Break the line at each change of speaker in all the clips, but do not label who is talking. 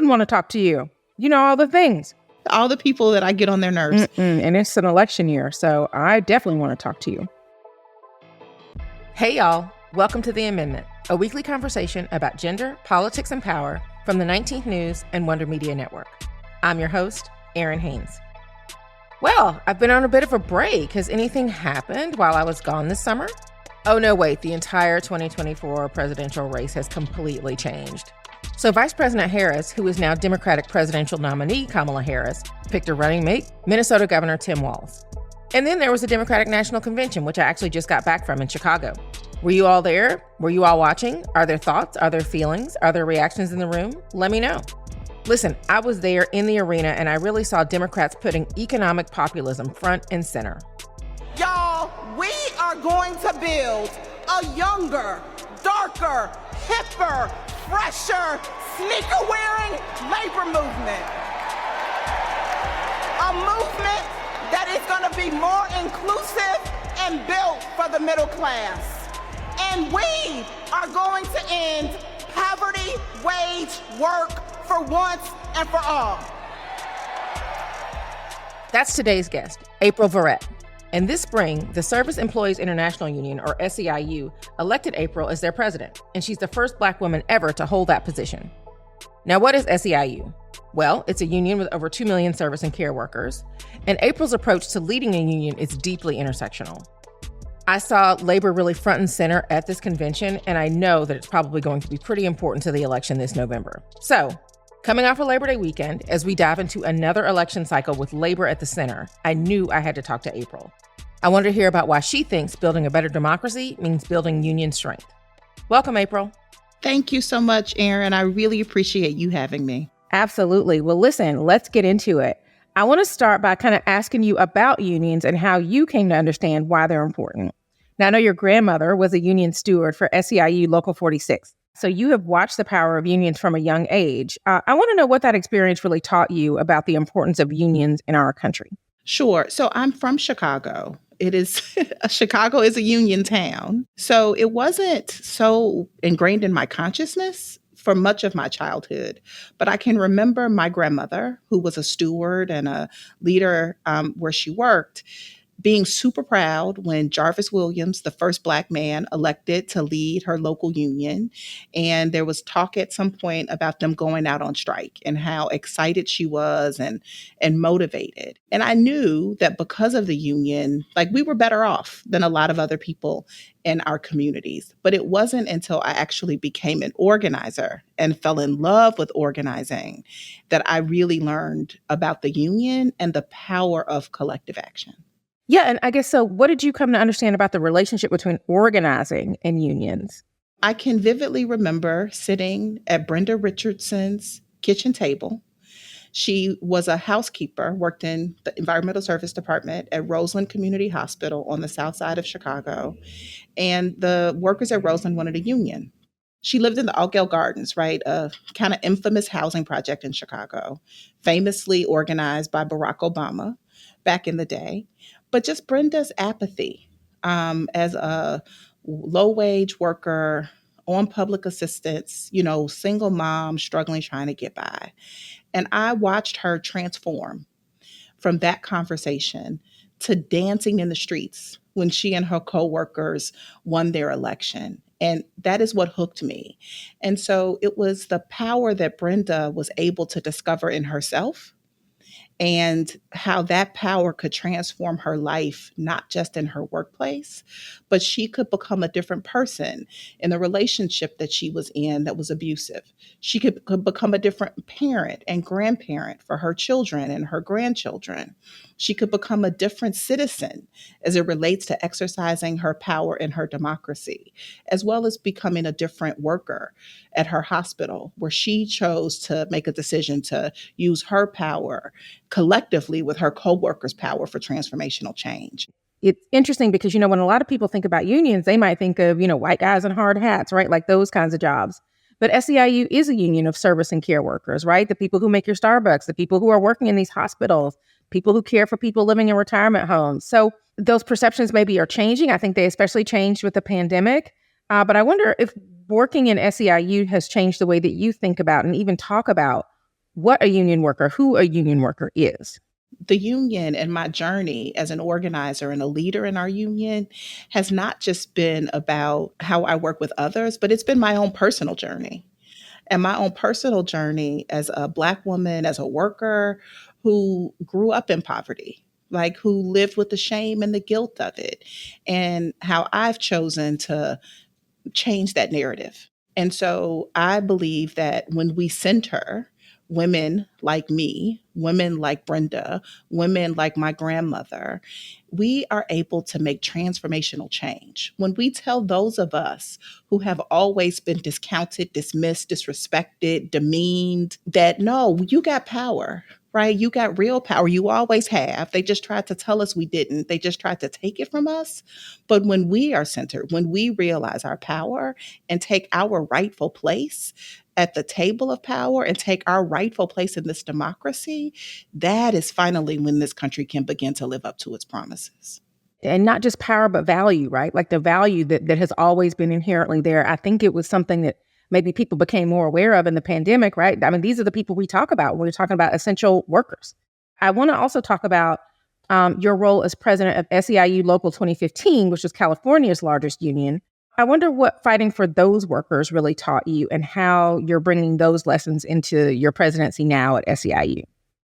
wouldn't want to talk to you? You know, all the things.
All the people that I get on their nerves.
And it's an election year, so I definitely want to talk to you. Hey, y'all. Welcome to The Amendment, a weekly conversation about gender, politics, and power from the 19th News and Wonder Media Network. I'm your host, Erin Haynes. Well, I've been on a bit of a break. Has anything happened while I was gone this summer? Oh, no, wait. The entire 2024 presidential race has completely changed. So Vice President Harris, who is now Democratic presidential nominee Kamala Harris, picked a running mate, Minnesota Governor Tim Walz. And then there was the Democratic National Convention, which I actually just got back from in Chicago. Were you all there? Were you all watching? Are there thoughts? Are there feelings? Are there reactions in the room? Let me know. Listen, I was there in the arena and I really saw Democrats putting economic populism front and center.
Y'all, we are going to build a younger, darker, hipper, fresher, sneaker-wearing labor movement. A movement that is going to be more inclusive and built for the middle class. And we are going to end poverty wage work for once and for all.
That's today's guest, April Verrett. And this spring, the Service Employees International Union, or SEIU, elected April as their president, and she's the first Black woman ever to hold that position. Now, what is SEIU? Well, it's a union with over 2 million service and care workers, and April's approach to leading a union is deeply intersectional. I saw labor really front and center at this convention, and I know that it's probably going to be pretty important to the election this November. So, coming off a Labor Day weekend, as we dive into another election cycle with labor at the center, I knew I had to talk to April. I wanted to hear about why she thinks building a better democracy means building union strength. Welcome, April.
Thank you so much, Erin. I really appreciate you having me.
Absolutely. Well, listen, let's get into it. I want to start by kind of asking you about unions and how you came to understand why they're important. Now, I know your grandmother was a union steward for SEIU Local 46. So you have watched the power of unions from a young age. I want to know what that experience really taught you about the importance of unions in our country.
Sure. So I'm from Chicago. Chicago is a union town. So it wasn't so ingrained in my consciousness for much of my childhood. But I can remember my grandmother, who was a steward and a leader where she worked, being super proud when Jarvis Williams, the first Black man, elected to lead her local union. And there was talk at some point about them going out on strike and how excited she was and motivated. And I knew that because of the union, we were better off than a lot of other people in our communities. But it wasn't until I actually became an organizer and fell in love with organizing that I really learned about the union and the power of collective action.
Yeah, and I guess so. What did you come to understand about the relationship between organizing and unions?
I can vividly remember sitting at Brenda Richardson's kitchen table. She was a housekeeper, worked in the environmental service department at Roseland Community Hospital on the south side of Chicago. And the workers at Roseland wanted a union. She lived in the Altgeld Gardens, right? A kind of infamous housing project in Chicago, famously organized by Barack Obama back in the day. But just Brenda's apathy as a low-wage worker on public assistance, single mom struggling, trying to get by. And I watched her transform from that conversation to dancing in the streets when she and her coworkers won their election. And that is what hooked me. And so it was the power that Brenda was able to discover in herself and how that power could transform her life, not just in her workplace, but she could become a different person in the relationship that she was in that was abusive. She could become a different parent and grandparent for her children and her grandchildren. She could become a different citizen as it relates to exercising her power in her democracy, as well as becoming a different worker at her hospital, where she chose to make a decision to use her power collectively with her coworkers' power for transformational change.
It's interesting because, when a lot of people think about unions, they might think of, white guys in hard hats, right? Like those kinds of jobs. But SEIU is a union of service and care workers, right? The people who make your Starbucks, the people who are working in these hospitals, people who care for people living in retirement homes. So those perceptions maybe are changing. I think they especially changed with the pandemic. But I wonder if working in SEIU has changed the way that you think about and even talk about what a union worker, who a union worker is.
The union and my journey as an organizer and a leader in our union has not just been about how I work with others, but it's been my own personal journey. And my own personal journey as a Black woman, as a worker who grew up in poverty, like who lived with the shame and the guilt of it, and how I've chosen to change that narrative. And so I believe that when we center women like me, women like Brenda, women like my grandmother, we are able to make transformational change. When we tell those of us who have always been discounted, dismissed, disrespected, demeaned, that no, you got power. Right? You got real power. You always have. They just tried to tell us we didn't. They just tried to take it from us. But when we are centered, when we realize our power and take our rightful place at the table of power and take our rightful place in this democracy, that is finally when this country can begin to live up to its promises.
And not just power, but value, right? Like the value that has always been inherently there. I think it was something that maybe people became more aware of in the pandemic, right? I mean, these are the people we talk about when we're talking about essential workers. I want to also talk about your role as president of SEIU Local 2015, which is California's largest union. I wonder what fighting for those workers really taught you and how you're bringing those lessons into your presidency now at SEIU.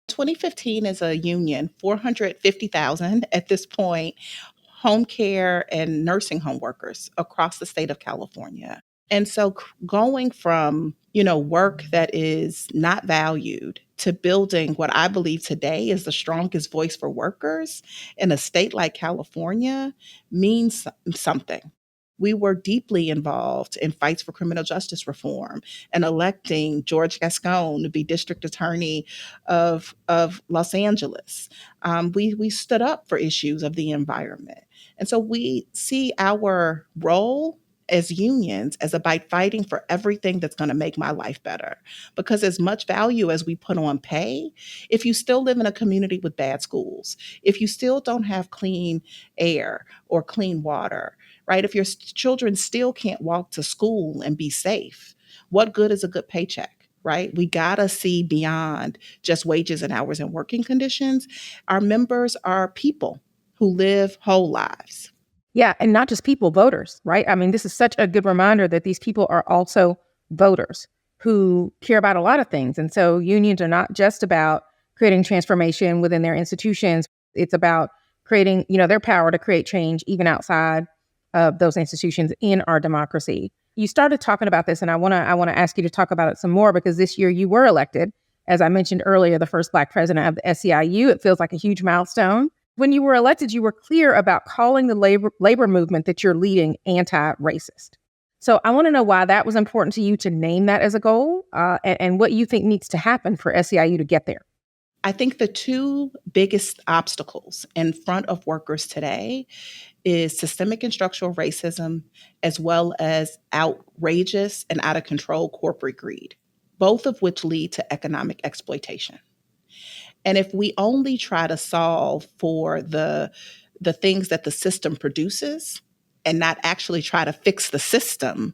2015 is a union, 450,000 at this point, home care and nursing home workers across the state of California. And so going from, work that is not valued to building what I believe today is the strongest voice for workers in a state like California means something. We were deeply involved in fights for criminal justice reform and electing George Gascon to be district attorney of Los Angeles. We stood up for issues of the environment. And so we see our role as unions as about fighting for everything that's going to make my life better. Because as much value as we put on pay, if you still live in a community with bad schools, if you still don't have clean air or clean water, right? If your children still can't walk to school and be safe, what good is a good paycheck, right? We gotta see beyond just wages and hours and working conditions. Our members are people who live whole lives.
Yeah, and not just people, voters, right? I mean, this is such a good reminder that these people are also voters who care about a lot of things. And so unions are not just about creating transformation within their institutions. It's about creating, their power to create change even outside of those institutions in our democracy. You started talking about this, and I want to ask you to talk about it some more, because this year you were elected, as I mentioned earlier, the first Black president of the SEIU. It feels like a huge milestone. When you were elected, you were clear about calling the labor movement that you're leading anti-racist. So I want to know why that was important to you to name that as a goal, and what you think needs to happen for SEIU to get there.
I think the two biggest obstacles in front of workers today is systemic and structural racism, as well as outrageous and out of control corporate greed, both of which lead to economic exploitation. And if we only try to solve for the things that the system produces and not actually try to fix the system,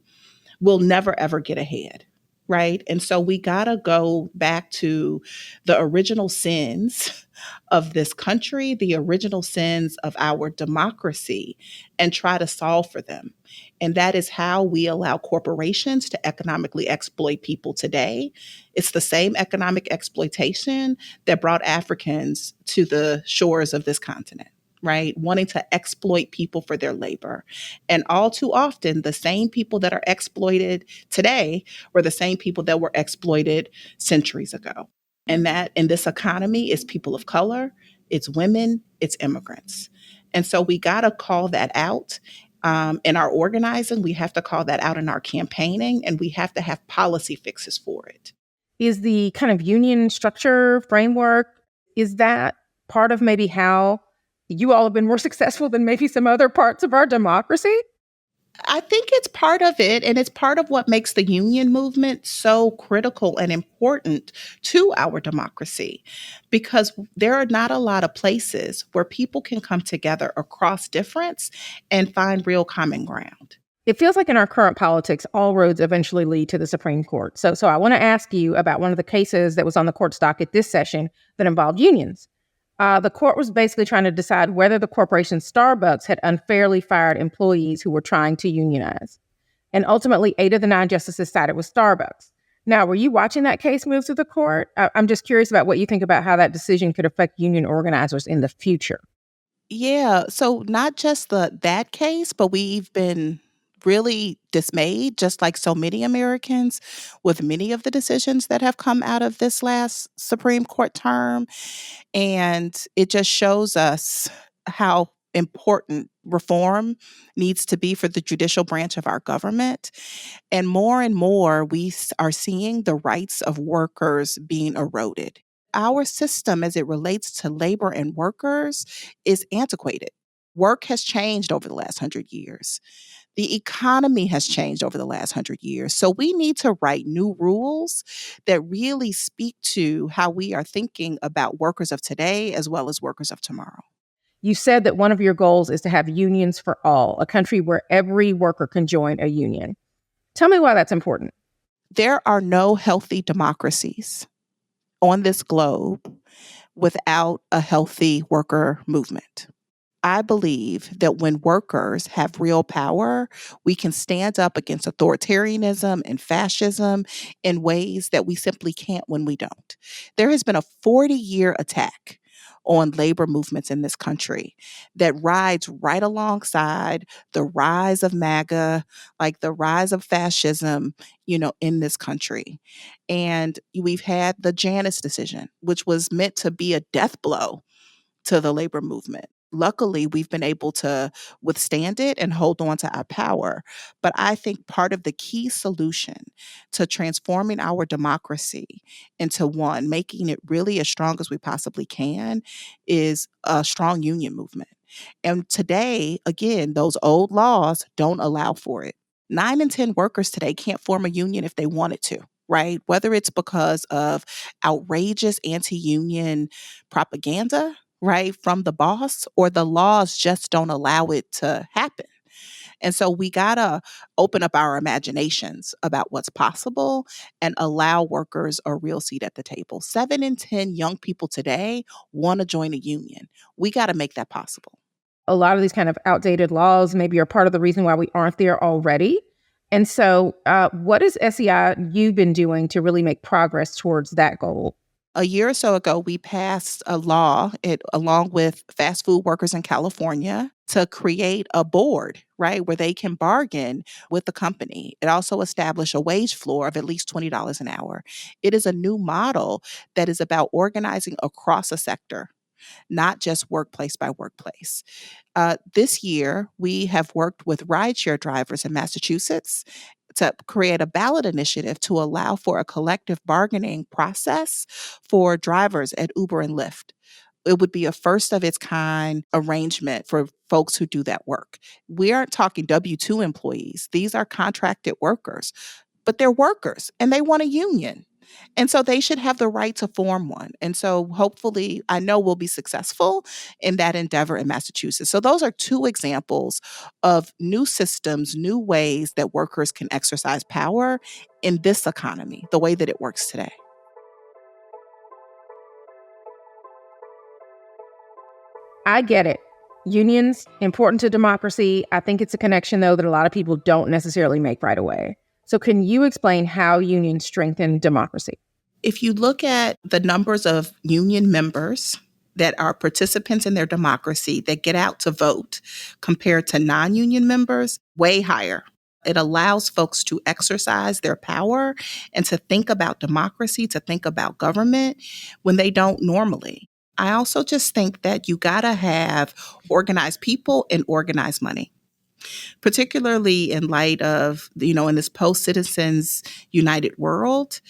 we'll never, ever get ahead. Right. And so we got to go back to the original sins of this country, the original sins of our democracy, and try to solve for them. And that is how we allow corporations to economically exploit people today. It's the same economic exploitation that brought Africans to the shores of this continent. Right? Wanting to exploit people for their labor. And all too often, the same people that are exploited today were the same people that were exploited centuries ago. And that in this economy is people of color, it's women, it's immigrants. And so we got to call that out. In our organizing, we have to call that out in our campaigning, and we have to have policy fixes for it.
Is the kind of union structure framework, is that part of maybe how you all have been more successful than maybe some other parts of our democracy?
I think it's part of it, and it's part of what makes the union movement so critical and important to our democracy, because there are not a lot of places where people can come together across difference and find real common ground.
It feels like in our current politics, all roads eventually lead to the Supreme Court. So I want to ask you about one of the cases that was on the court's docket this session that involved unions. The court was basically trying to decide whether the corporation Starbucks had unfairly fired employees who were trying to unionize. And ultimately, 8 of the 9 justices sided with Starbucks. Now, were you watching that case move through the court? I'm just curious about what you think about how that decision could affect union organizers in the future.
Yeah, so not just that case, but we've been really dismayed, just like so many Americans, with many of the decisions that have come out of this last Supreme Court term. And it just shows us how important reform needs to be for the judicial branch of our government. And more, are seeing the rights of workers being eroded. Our system, as it relates to labor and workers, is antiquated. Work has changed over the last 100 years. The economy has changed over the last 100 years. So we need to write new rules that really speak to how we are thinking about workers of today as well as workers of tomorrow.
You said that one of your goals is to have unions for all, a country where every worker can join a union. Tell me why that's important.
There are no healthy democracies on this globe without a healthy worker movement. I believe that when workers have real power, we can stand up against authoritarianism and fascism in ways that we simply can't when we don't. There has been a 40-year attack on labor movements in this country that rides right alongside the rise of MAGA, like the rise of fascism, in this country. And we've had the Janus decision, which was meant to be a death blow to the labor movement. Luckily, we've been able to withstand it and hold on to our power. But I think part of the key solution to transforming our democracy into one, making it really as strong as we possibly can, is a strong union movement. And today, again, those old laws don't allow for it. 9 in 10 workers today can't form a union if they wanted to, right? Whether it's because of outrageous anti-union propaganda, right, from the boss, or the laws just don't allow it to happen. And so we got to open up our imaginations about what's possible and allow workers a real seat at the table. 7 in 10 young people today want to join a union. We got to make that possible.
A lot of these kind of outdated laws maybe are part of the reason why we aren't there already. And so what has SEIU been doing to really make progress towards that goal?
A year or so ago, we passed a law, along with fast food workers in California, to create a board, right, where they can bargain with the company. It also established a wage floor of at least $20 an hour. It is a new model that is about organizing across a sector, not just workplace by workplace. This year, we have worked with rideshare drivers in Massachusetts to create a ballot initiative to allow for a collective bargaining process for drivers at Uber and Lyft. It would be a first of its kind arrangement for folks who do that work. We aren't talking W-2 employees. These are contracted workers, but they're workers and they want a union. And so they should have the right to form one. And so hopefully, I know we'll be successful in that endeavor in Massachusetts. So those are 2 examples of new systems, new ways that workers can exercise power in this economy, the way that it works today.
I get it. Unions, important to democracy. I think it's a connection, though, that a lot of people don't necessarily make right away. So can you explain how unions strengthen democracy?
If you look at the numbers of union members that are participants in their democracy that get out to vote compared to non-union members, way higher. It allows folks to exercise their power and to think about democracy, to think about government when they don't normally. I also just think that you gotta have organized people and organized money, particularly in light of, in this post-Citizens United world.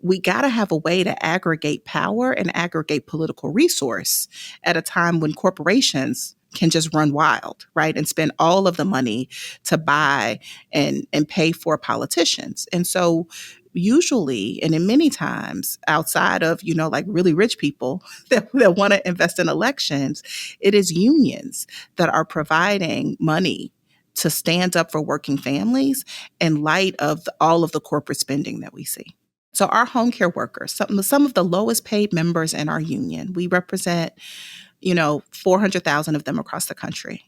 We got to have a way to aggregate power and aggregate political resource at a time when corporations can just run wild, right, and spend all of the money to buy and pay for politicians. And so usually, and in many times outside of, like really rich people that want to invest in elections, it is unions that are providing money to stand up for working families in light of all of the corporate spending that we see. So our home care workers, some of the lowest paid members in our union, we represent 400,000 of them across the country.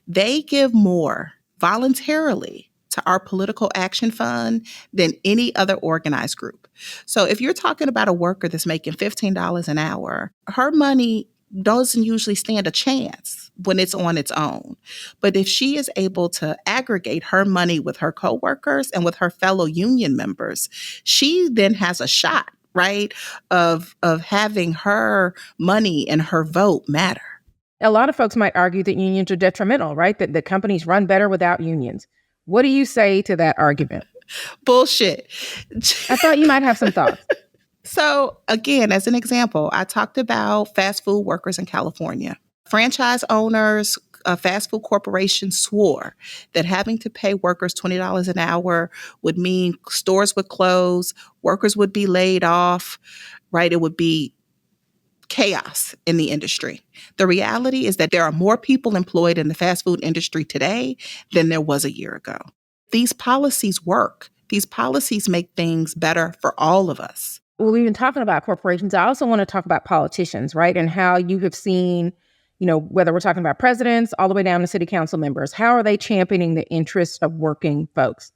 They give more voluntarily to our political action fund than any other organized group. So if you're talking about a worker that's making $15 an hour, her money doesn't usually stand a chance when it's on its own. But if she is able to aggregate her money with her coworkers and with her fellow union members, she then has a shot, right, of having her money and her vote matter.
A lot of folks might argue that unions are detrimental, right? That the companies run better without unions. What do you say to that argument?
Bullshit.
I thought you might have some thoughts.
So again, as an example, I talked about fast food workers in California. Franchise owners, fast food corporations swore that having to pay workers $20 an hour would mean stores would close, workers would be laid off, right? It would be chaos in the industry. The reality is that there are more people employed in the fast food industry today than there was a year ago. These policies work. These policies make things better for all of us.
Well, we've been talking about corporations. I also want to talk about politicians, right? And how you have seen, whether we're talking about presidents all the way down to city council members, how are they championing the interests of working folks?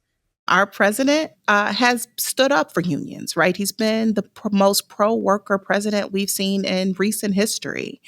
Our president has stood up for unions, right? He's been the most pro-worker president we've seen in recent history.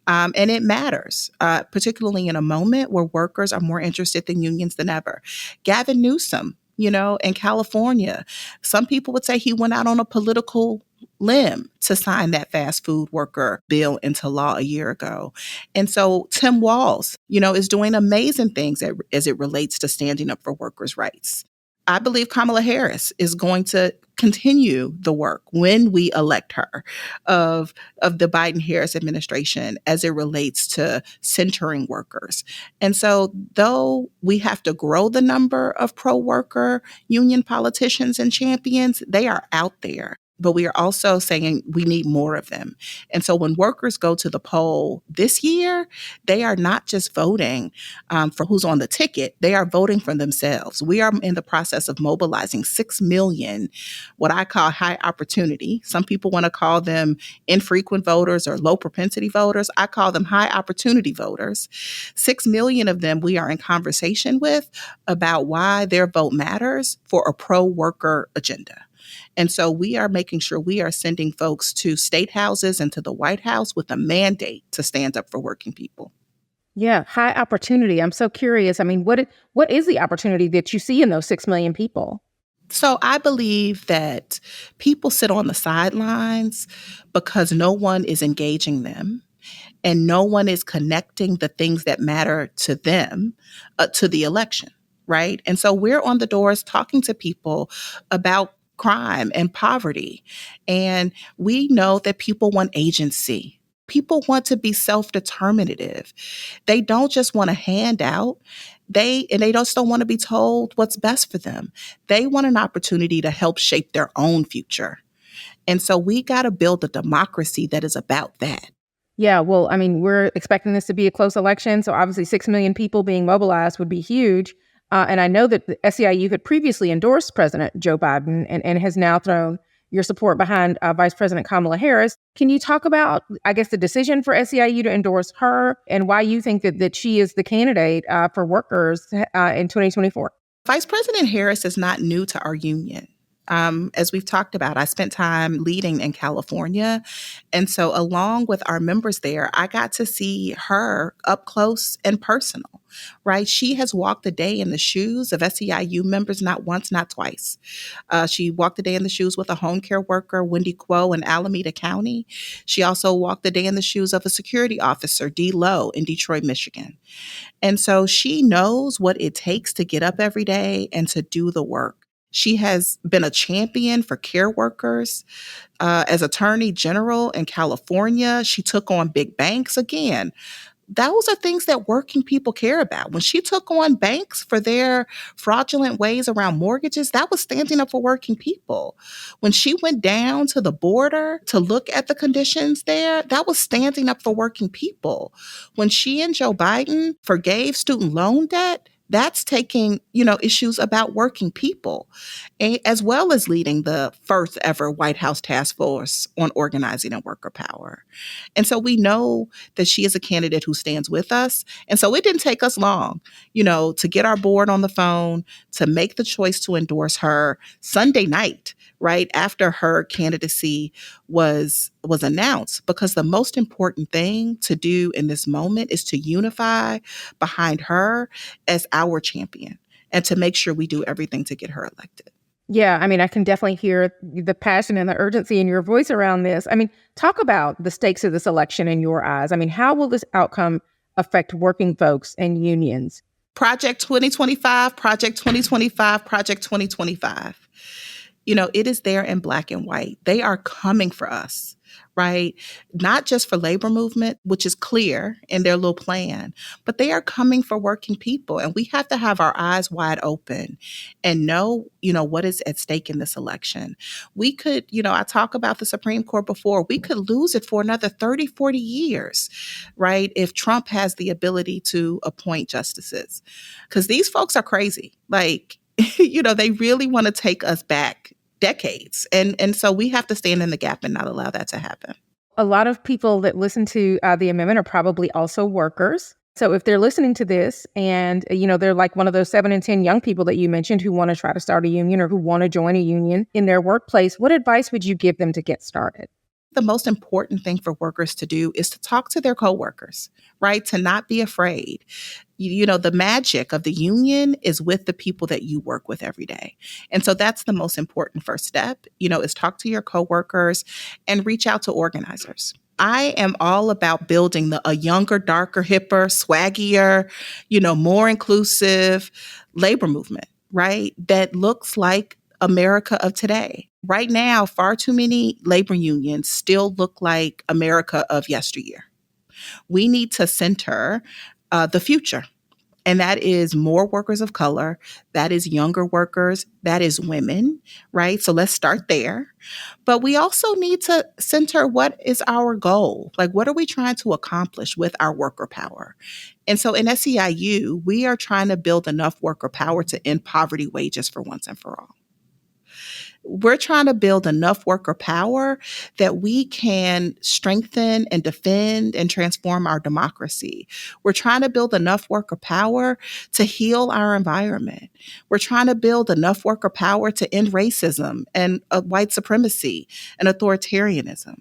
And it matters, particularly in a moment where workers are more interested in unions than ever. Gavin Newsom, in California, some people would say he went out on a political limb to sign that fast food worker bill into law a year ago. And so Tim Walz, is doing amazing things as it relates to standing up for workers' rights. I believe Kamala Harris is going to continue the work when we elect her of the Biden-Harris administration as it relates to centering workers. And so though we have to grow the number of pro-worker union politicians and champions, they are out there. But we are also saying we need more of them. And so when workers go to the poll this year, they are not just voting for who's on the ticket, they are voting for themselves. We are in the process of mobilizing 6 million, what I call high opportunity. Some people want to call them infrequent voters or low propensity voters. I call them high opportunity voters. 6 million of them we are in conversation with about why their vote matters for a pro-worker agenda. And so we are making sure we are sending folks to state houses and to the White House with a mandate to stand up for working people.
Yeah, high opportunity. I'm so curious. I mean, what is the opportunity that you see in those 6 million people?
So I believe that people sit on the sidelines because no one is engaging them and no one is connecting the things that matter to them to the election, right? And so we're on the doors talking to people about crime and poverty. And we know that people want agency. People want to be self-determinative. They don't just want a handout. They just don't want to be told what's best for them. They want an opportunity to help shape their own future. And so we got to build a democracy that is about that.
Yeah, well, I mean, we're expecting this to be a close election. So obviously 6 million people being mobilized would be huge. And I know that the SEIU had previously endorsed President Joe Biden and has now thrown your support behind Vice President Kamala Harris. Can you talk about, I guess, the decision for SEIU to endorse her and why you think that she is the candidate for workers in 2024?
Vice President Harris is not new to our union. As we've talked about, I spent time leading in California. And so along with our members there, I got to see her up close and personal, right? She has walked the day in the shoes of SEIU members, not once, not twice. She walked the day in the shoes with a home care worker, Wendy Quo in Alameda County. She also walked the day in the shoes of a security officer, Dee Lowe in Detroit, Michigan. And so she knows what it takes to get up every day and to do the work. She has been a champion for care workers. As Attorney General in California, she took on big banks again. Those are things that working people care about. When she took on banks for their fraudulent ways around mortgages, that was standing up for working people. When she went down to the border to look at the conditions there, that was standing up for working people. When she and Joe Biden forgave student loan debt, That's taking, issues about working people, as well as leading the first ever White House task force on organizing and worker power. And so we know that she is a candidate who stands with us. And so it didn't take us long, to get our board on the phone, to make the choice to endorse her Sunday night, right after her candidacy was announced, because the most important thing to do in this moment is to unify behind her as our champion and to make sure we do everything to get her elected.
Yeah, I mean, I can definitely hear the passion and the urgency in your voice around this. I mean, talk about the stakes of this election in your eyes. I mean, how will this outcome affect working folks and unions?
Project 2025, Project 2025, Project 2025. It is there in black and white. They are coming for us, right? Not just for labor movement, which is clear in their little plan, but they are coming for working people. And we have to have our eyes wide open and know, what is at stake in this election. We could, I talk about the Supreme Court before, we could lose it for another 30, 40 years, right? If Trump has the ability to appoint justices, because these folks are crazy. Like, they really want to take us back decades. And so we have to stand in the gap and not allow that to happen.
A lot of people that listen to the amendment are probably also workers. So if they're listening to this and, they're like one of those 7 in 10 young people that you mentioned who want to try to start a union or who want to join a union in their workplace, what advice would you give them to get started?
The most important thing for workers to do is to talk to their coworkers, right? To not be afraid. The magic of the union is with the people that you work with every day. And so that's the most important first step, is talk to your coworkers and reach out to organizers. I am all about building a younger, darker, hipper, swaggier, more inclusive labor movement, right? That looks like America of today. Right now, far too many labor unions still look like America of yesteryear. We need to center the future. And that is more workers of color, that is younger workers, that is women, right? So let's start there. But we also need to center what is our goal? Like, what are we trying to accomplish with our worker power? And so in SEIU, we are trying to build enough worker power to end poverty wages for once and for all. We're trying to build enough worker power that we can strengthen and defend and transform our democracy. We're trying to build enough worker power to heal our environment. We're trying to build enough worker power to end racism and white supremacy and authoritarianism,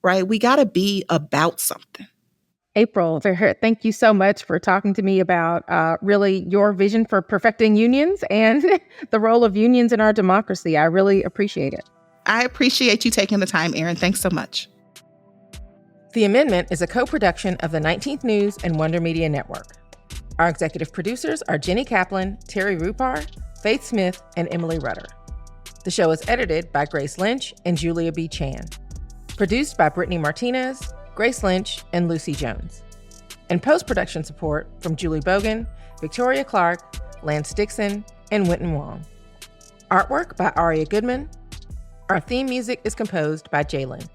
right? We got to be about something.
April Verrett, thank you so much for talking to me about really your vision for perfecting unions and the role of unions in our democracy. I really appreciate it.
I appreciate you taking the time, Erin. Thanks so much.
The Amendment is a co-production of the 19th News and Wonder Media Network. Our executive producers are Jenny Kaplan, Terry Rupar, Faith Smith, and Emily Rutter. The show is edited by Grace Lynch and Julia B. Chan. Produced by Brittany Martinez, Grace Lynch, and Lucy Jones. And post-production support from Julie Bogan, Victoria Clark, Lance Dixon, and Winton Wong. Artwork by Aria Goodman. Our theme music is composed by Jalen.